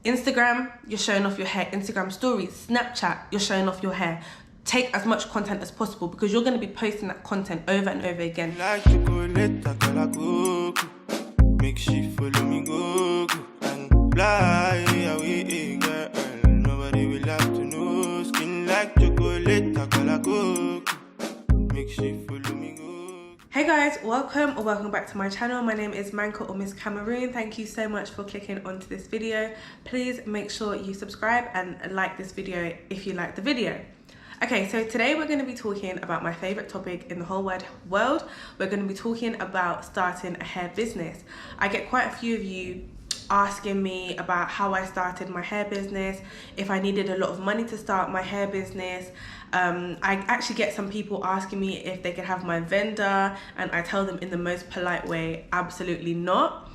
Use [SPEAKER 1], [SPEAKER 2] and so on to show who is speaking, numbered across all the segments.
[SPEAKER 1] Instagram, you're showing off your hair. Instagram stories, Snapchat, you're showing off your hair. Take as much content as possible because you're going to be posting that content over and over again.
[SPEAKER 2] Like chocolate, make she follow me go and fly away, girl. Nobody will have to know. Skin like chocolate, make she follow me go.
[SPEAKER 1] Hey guys, welcome back to my channel. My name is Manka or Miss Cameroon. Thank you so much for clicking onto this video. Please make sure you subscribe and like this video if you like the video. Okay, so today we're going to be talking about my favorite topic in the whole wide world. We're going to be talking about starting a hair business. I get quite a few of you asking me about how I started my hair business, if I needed a lot of money to start my hair business. I actually get some people asking me if they could have my vendor, and I tell them in the most polite way, absolutely not.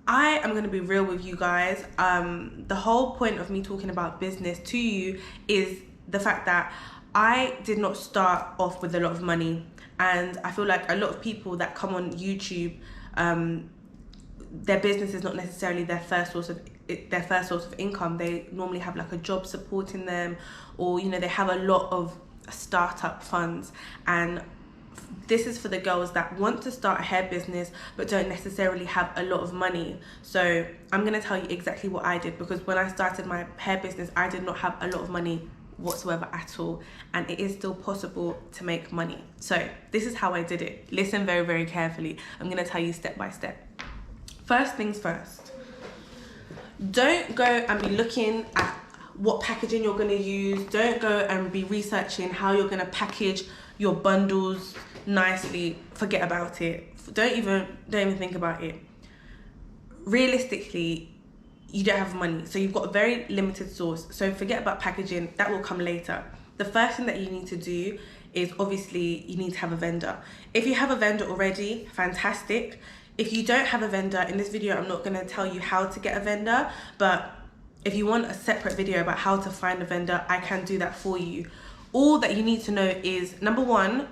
[SPEAKER 1] I am going to be real with you guys. The whole point of me talking about business to you is the fact that I did not start off with a lot of money, and I feel like a lot of people that come on YouTube, their business is not necessarily their first source of income. They normally have like a job supporting them, or they have a lot of startup funds. And this is for the girls that want to start a hair business but don't necessarily have a lot of money. So I'm going to tell you exactly what I did, because when I started my hair business, I did not have a lot of money whatsoever at all, and it is still possible to make money. So this is how I did it. Listen very, very carefully. I'm going to tell you step by step. First things first, don't go and be looking at what packaging you're going to use. Don't go and be researching how you're going to package your bundles nicely. Forget about it. Don't even think about it. Realistically, you don't have money, so you've got a very limited source. So forget about packaging. That will come later. The first thing that you need to do is, obviously, you need to have a vendor. If you have a vendor already, fantastic. If you don't have a vendor, in this video I'm not going to tell you how to get a vendor, but if you want a separate video about how to find a vendor, I can do that for you. All that you need to know is, number one,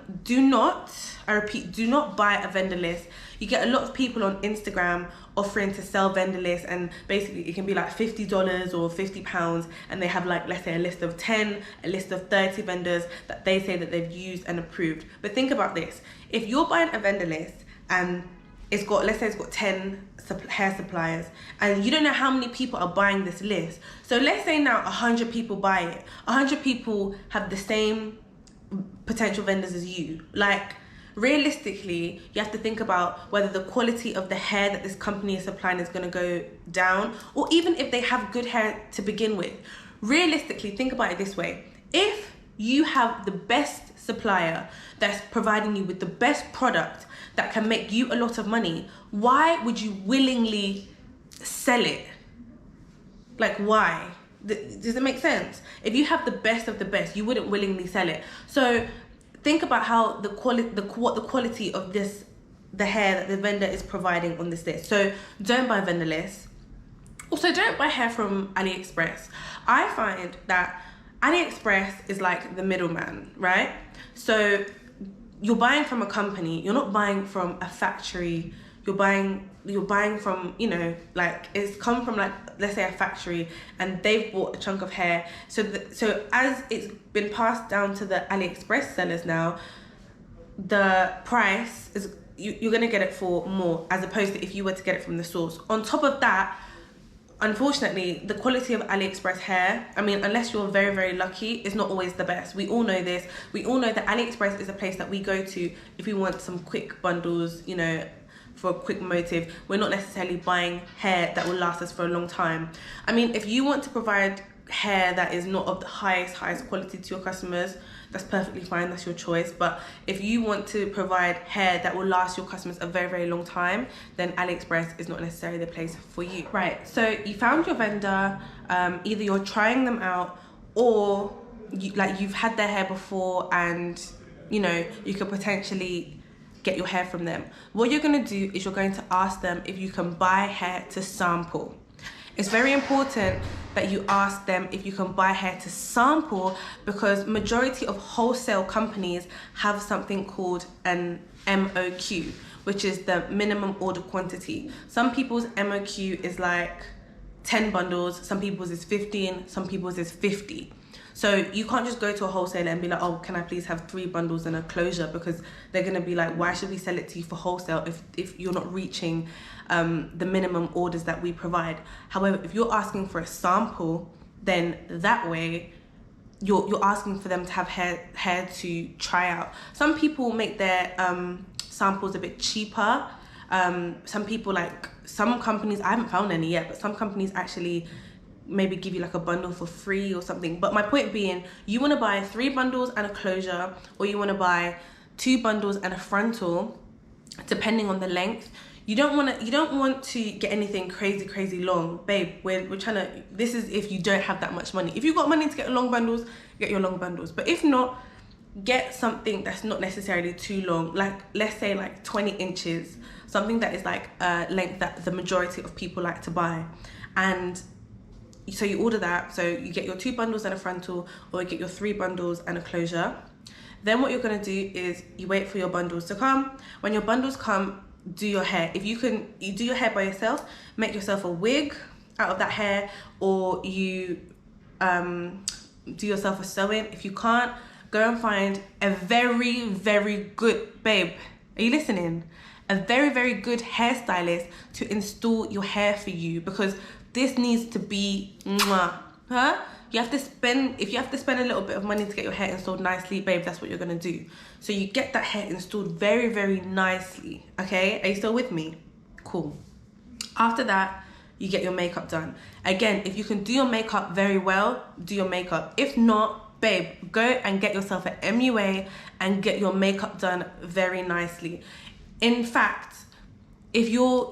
[SPEAKER 1] I repeat, do not buy a vendor list. You get a lot of people on Instagram offering to sell vendor lists, and basically it can be like $50 or £50, and they have, like, let's say a list of 10, a list of 30 vendors that they say that they've used and approved. But think about this. If you're buying a vendor list and let's say it's got 10 hair suppliers, and you don't know how many people are buying this list. So let's say now 100 people buy it. 100 people have the same potential vendors as you. Like, realistically, you have to think about whether the quality of the hair that this company is supplying is going to go down, or even if they have good hair to begin with. Realistically, think about it this way. If you have the best supplier that's providing you with the best product that can make you a lot of money, why would you willingly sell it? Like, why? Does it make sense? If you have the best of the best, you wouldn't willingly sell it. So think about how what the quality of the hair that the vendor is providing on this list. So don't buy vendor lists. Also, don't buy hair from AliExpress. I find that AliExpress is like the middleman, right? So you're buying from a company, you're not buying from a factory. You're buying from, like, it's come from, like, let's say a factory, and they've bought a chunk of hair. So as it's been passed down to the AliExpress sellers now, the price is, you're gonna get it for more, as opposed to if you were to get it from the source. On top of that, unfortunately, the quality of AliExpress hair, I mean, unless you're very, very lucky, is not always the best. We all know this. We all know that AliExpress is a place that we go to if we want some quick bundles, for a quick motive. We're not necessarily buying hair that will last us for a long time. I mean, if you want to provide hair that is not of the highest quality to your customers, that's perfectly fine, that's your choice. But if you want to provide hair that will last your customers a very, very long time, then AliExpress is not necessarily the place for you. Right, so you found your vendor, either you're trying them out, or you've had their hair before, and you could potentially get your hair from them. What you're going to do is you're going to ask them if you can buy hair to sample. It's very important that you ask them if you can buy hair to sample, because majority of wholesale companies have something called an MOQ, which is the minimum order quantity. Some people's MOQ is like 10 bundles, some people's is 15, some people's is 50. So you can't just go to a wholesaler and be like, oh, can I please have 3 bundles and a closure? Because they're going to be like, why should we sell it to you for wholesale if you're not reaching the minimum orders that we provide? However, if you're asking for a sample, then that way you're asking for them to have hair to try out. Some people make their samples a bit cheaper. Some people, like some companies, I haven't found any yet, but some companies actually maybe give you like a bundle for free or something. But my point being, you want to buy 3 bundles and a closure, or you want to buy 2 bundles and a frontal, depending on the length. You don't want to get anything crazy long, babe. We're trying to, this is if you don't have that much money. If you've got money to get long bundles, get your long bundles. But if not, get something that's not necessarily too long, like let's say like 20 inches, something that is like a length that the majority of people like to buy. And so you order that, so you get your 2 bundles and a frontal, or you get your 3 bundles and a closure. Then what you're going to do is you wait for your bundles to come. When your bundles come, do your hair. If you can, you do your hair by yourself, make yourself a wig out of that hair, or you do yourself a sew-in. If you can't, go and find a very good, babe, are you listening? A very good hairstylist to install your hair for you, because this needs to be mwah, huh? You have to spend, if you have to spend a little bit of money to get your hair installed nicely, babe, that's what you're gonna do. So you get that hair installed very nicely, okay? Are you still with me? Cool. After that, you get your makeup done. Again, if you can do your makeup very well, do your makeup. If not, babe, go and get yourself an MUA and get your makeup done very nicely. In fact, if you're,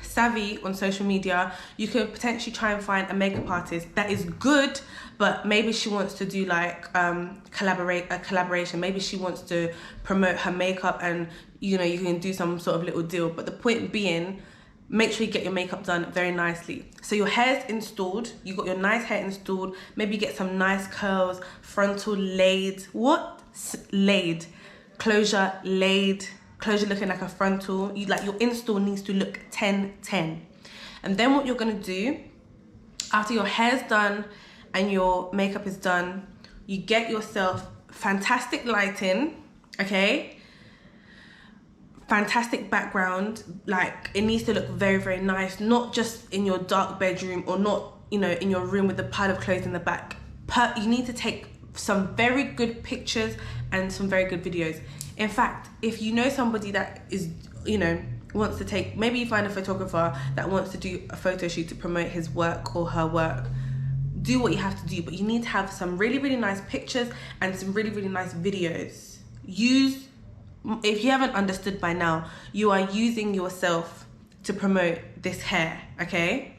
[SPEAKER 1] savvy on social media, you could potentially try and find a makeup artist that is good, but maybe she wants to do like collaboration. Maybe she wants to promote her makeup, and you can do some sort of little deal. But the point being, make sure you get your makeup done very nicely. So your hair's installed, you got your nice hair installed, maybe you get some nice curls, frontal laid, laid, closure laid, closure looking like a frontal. Your install needs to look 10-10. And then what you're gonna do, after your hair's done and your makeup is done, you get yourself fantastic lighting, okay? Fantastic background, like it needs to look very nice, not just in your dark bedroom, or not, in your room with the pile of clothes in the back. You need to take some very good pictures and some very good videos. In fact, if you know somebody that is, wants to take, maybe you find a photographer that wants to do a photo shoot to promote his work or her work, do what you have to do, but you need to have some really nice pictures and some really nice videos. If you haven't understood by now, you are using yourself to promote this hair, okay?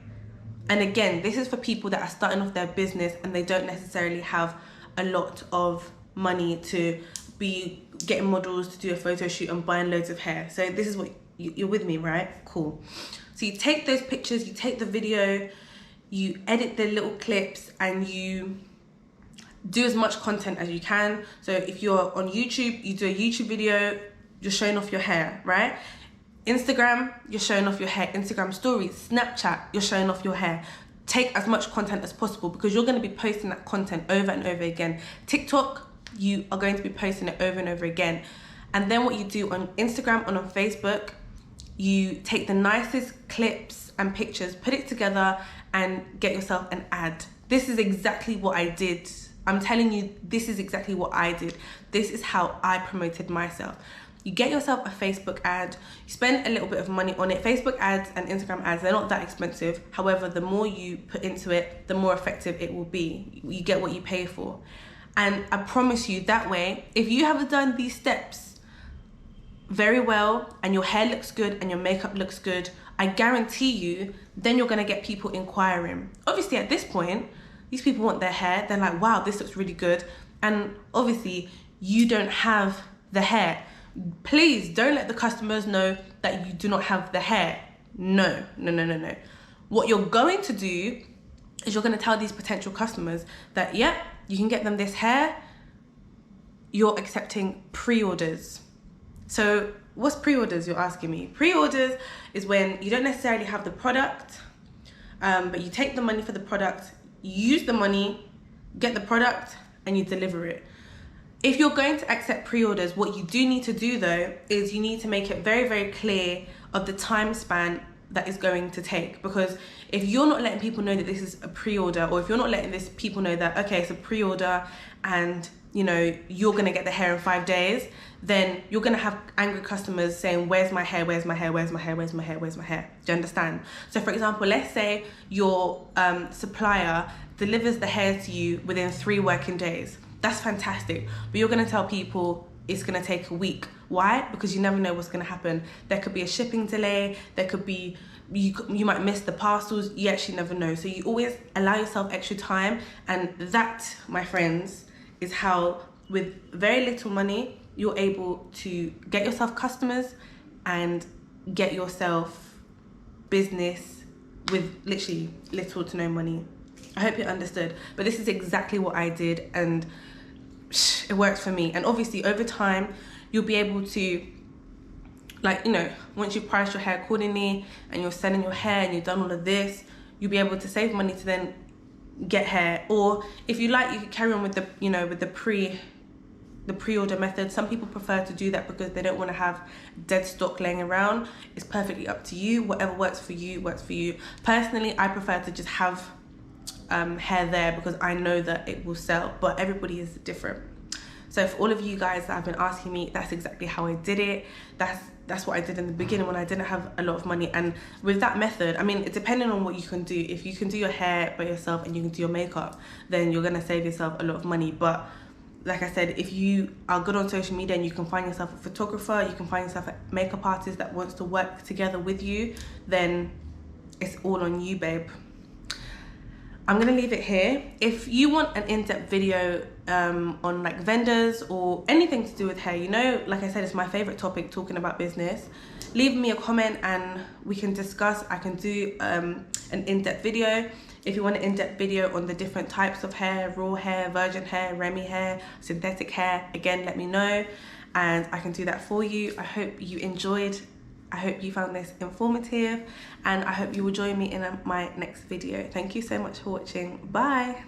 [SPEAKER 1] And again, this is for people that are starting off their business and they don't necessarily have a lot of money to be getting models to do a photo shoot and buying loads of hair. So this is what you're with me, right? Cool. So you take those pictures, you take the video, you edit the little clips, and you do as much content as you can. So if you're on YouTube, you do a YouTube video, you're showing off your hair, right? Instagram, you're showing off your hair. Instagram stories, Snapchat, you're showing off your hair. Take as much content as possible, because you're going to be posting that content over and over again. TikTok, you are going to be posting it over and over again. And then what you do on Instagram and on Facebook, you take the nicest clips and pictures, put it together, and get yourself an ad. This is exactly what I did. I'm telling you, this is exactly what I did. This is how I promoted myself. You get yourself a Facebook ad, you spend a little bit of money on it. Facebook ads and Instagram ads, they're not that expensive. However, the more you put into it, the more effective it will be. You get what you pay for. And I promise you, that way, if you have done these steps very well and your hair looks good and your makeup looks good, I guarantee you, then you're gonna get people inquiring. Obviously at this point, these people want their hair. They're like, wow, this looks really good. And obviously you don't have the hair. Please don't let the customers know that you do not have the hair. No. What you're going to do is you're going to tell these potential customers that, yep, you can get them this hair. You're accepting pre-orders. So what's pre-orders, you're asking me? Pre-orders is when you don't necessarily have the product, But you take the money for the product, you use the money, get the product, and you deliver it. If you're going to accept pre-orders, what you do need to do though is you need to make it very, very clear of the time span that is going to take. Because if you're not letting people know that this is a pre-order, or if you're not letting people know that, okay, it's a pre-order and you know you're gonna get the hair in 5 days, then you're gonna have angry customers saying, where's my hair, where's my hair, where's my hair, where's my hair, where's my hair? Do you understand? So for example, let's say your supplier delivers the hair to you within 3 working days. That's fantastic, but you're gonna tell people it's gonna take a week. Why? Because you never know what's gonna happen. There could be a shipping delay, there could be, you might miss the parcels, you actually never know. So you always allow yourself extra time, and that, my friends, is how with very little money, you're able to get yourself customers and get yourself business with literally little to no money. I hope you understood, but this is exactly what I did, and it worked for me. And obviously over time you'll be able to, like, you know, once you price your hair accordingly and you're selling your hair and you've done all of this, you'll be able to save money to then get hair. Or if you like, you could carry on with the, you know, with the pre-order method. Some people prefer to do that because they don't want to have dead stock laying around. It's perfectly up to you. Whatever works for you works for you. Personally, I prefer to just have hair there because I know that it will sell, but everybody is different. So for all of you guys that have been asking me, that's exactly how I did it. That's what I did in the beginning when I didn't have a lot of money. And with that method, I mean, it's depending on what you can do. If you can do your hair by yourself and you can do your makeup, then you're gonna save yourself a lot of money. But like I said, if you are good on social media and you can find yourself a photographer, you can find yourself a makeup artist that wants to work together with you, then it's all on you, babe. I'm gonna leave it here. If you want an in-depth video on like vendors or anything to do with hair, you know, like I said, it's my favorite topic, talking about business, leave me a comment and we can discuss. I can do an in-depth video. If you want an in-depth video on the different types of hair, raw hair, virgin hair, Remy hair, synthetic hair, again, let me know and I can do that for you. I hope you enjoyed. I hope you found this informative, and I hope you will join me in my next video. Thank you so much for watching. Bye.